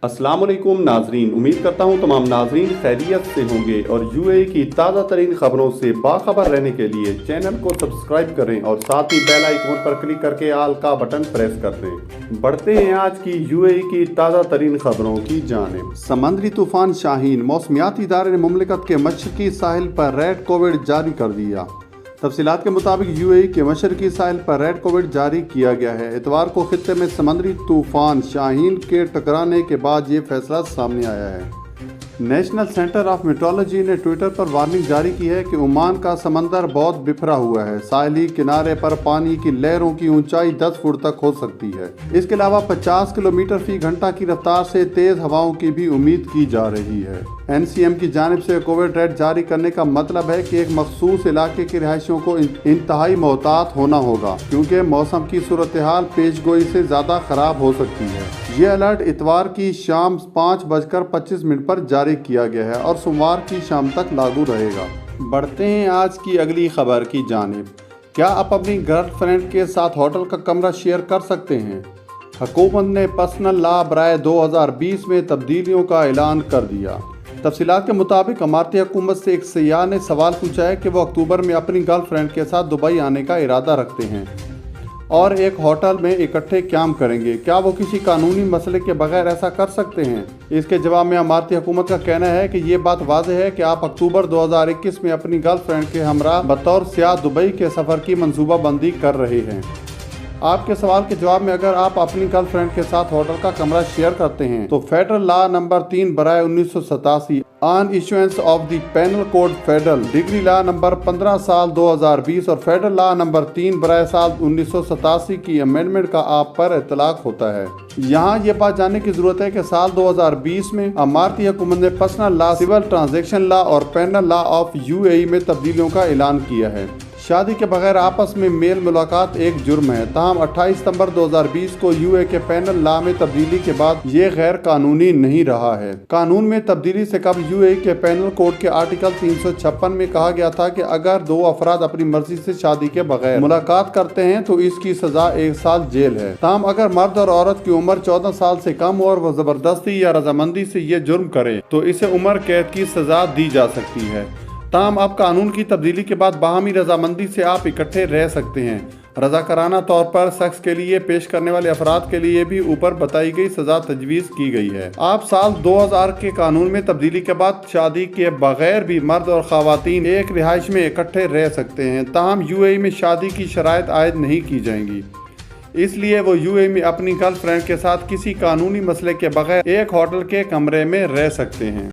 अस्सलाम वालेकुम नाजरीन, उम्मीद करता हूँ तमाम नाजरीन खैरियत से होंगे और यूएई की ताज़ा तरीन खबरों से बाखबर रहने के लिए चैनल को सब्सक्राइब करें और साथ ही बेल आइकन पर क्लिक करके आल का बटन प्रेस कर दें। बढ़ते हैं आज की यूएई की ताज़ा तरीन खबरों की जानिब। समंदरी तूफान शाहीन, मौसमियाती इदारे ने मुमलिकत के मशरकी साहिल पर रेड कोविड जारी कर दिया। तफसीलात के मुताबिक यूएई के मशरकी साहिल पर रेड कोविड जारी किया गया है। इतवार को खित्ते में समंदरी तूफान शाहीन के टकराने के बाद ये फैसला सामने आया है। नेशनल सेंटर ऑफ मेट्रोलॉजी ने ट्विटर पर वार्निंग जारी की है कि ओमान का समंदर बहुत बिखरा हुआ है। साहिली किनारे पर पानी की लहरों की ऊंचाई 10 फुट तक हो सकती है। इसके अलावा 50 किलोमीटर फी घंटा की रफ्तार से तेज हवाओं की भी उम्मीद की जा रही है। एनसीएम की जानिब से कोविड रेड जारी करने का मतलब है कि एक मखसूस इलाके के रिहायशियों को इंतहाई मोहतात होना होगा, क्योंकि मौसम की सूरत हाल पेशगोई से ज़्यादा ख़राब हो सकती है। ये अलर्ट इतवार की शाम 5:25 पर जारी किया गया है और सोमवार की शाम तक लागू रहेगा। बढ़ते हैं आज की अगली खबर की जानिब। क्या आप अपनी गर्लफ्रेंड के साथ होटल का कमरा शेयर कर सकते हैं? हुकूमत ने पर्सनल लॉ बराए 2020 में तब्दीलियों का ऐलान कर दिया। तफसीलात के मुताबिक अमारती हुकूमत से एक सयाह ने सवाल पूछा है कि वो अक्टूबर में अपनी गर्लफ्रेंड के साथ दुबई आने का इरादा रखते हैं और एक होटल में इकट्ठे क्याम करेंगे। क्या वो किसी कानूनी मसले के बगैर ऐसा कर सकते हैं? इसके जवाब में अमारती हुकूमत का कहना है कि ये बात वाज़ेह है कि आप अक्टूबर 2021 में अपनी गर्लफ्रेंड के हमरा बतौर सयाह दुबई के सफ़र की मनसूबाबंदी कर रहे हैं। आपके सवाल के जवाब में, अगर आप अपनी गर्लफ्रेंड के साथ होटल का कमरा शेयर करते हैं तो फेडरल लॉ नंबर 3 बराए 1987 on issuance of the penal code federal decree law number 15 साल 2020 और फेडरल लॉ नंबर 3 बराए साल 1987 की अमेंडमेंट का आप पर इतलाक होता है। यहाँ ये बात जानने की जरूरत है कि साल 2020 में अमारती हुकूमत ने personal law, civil transaction law और पेनल लॉ ऑफ यूएई में तब्दीलियों का ऐलान किया है। शादी के बगैर आपस में मेल मुलाकात एक जुर्म है। ताहम 28 सितंबर 2020 को यूए के पेनल लॉ में तब्दीली के बाद ये गैर कानूनी नहीं रहा है। कानून में तब्दीली से कबल यूए के पेनल कोड के आर्टिकल 356 में कहा गया था कि अगर दो अफराद अपनी मर्जी से शादी के बगैर मुलाकात करते हैं तो इसकी सजा 1 साल जेल है। ताहम अगर मर्द और औरत की उम्र 14 साल से कम हो और वह जबरदस्ती या रजामंदी से ये जुर्म करे तो इसे उम्र कैद की सजा दी जा सकती है। ताहम अब कानून की तब्दीली के बाद बाहमी रजामंदी से आप इकट्ठे रह सकते हैं। रजाकाराना तौर पर शख्स के लिए पेश करने वाले अफराद के लिए भी ऊपर बताई गई सजा तजवीज़ की गई है। आप साल 2000 के कानून में तब्दीली के बाद शादी के बगैर भी मर्द और खवातीन एक रिहाइश में इकट्ठे रह सकते हैं। ताहम यूएई में शादी की शराइत आयद नहीं की जाएंगी, इसलिए वो यूएई में अपनी गर्लफ्रेंड के साथ किसी कानूनी मसले के बगैर एक होटल के कमरे में रह सकते हैं।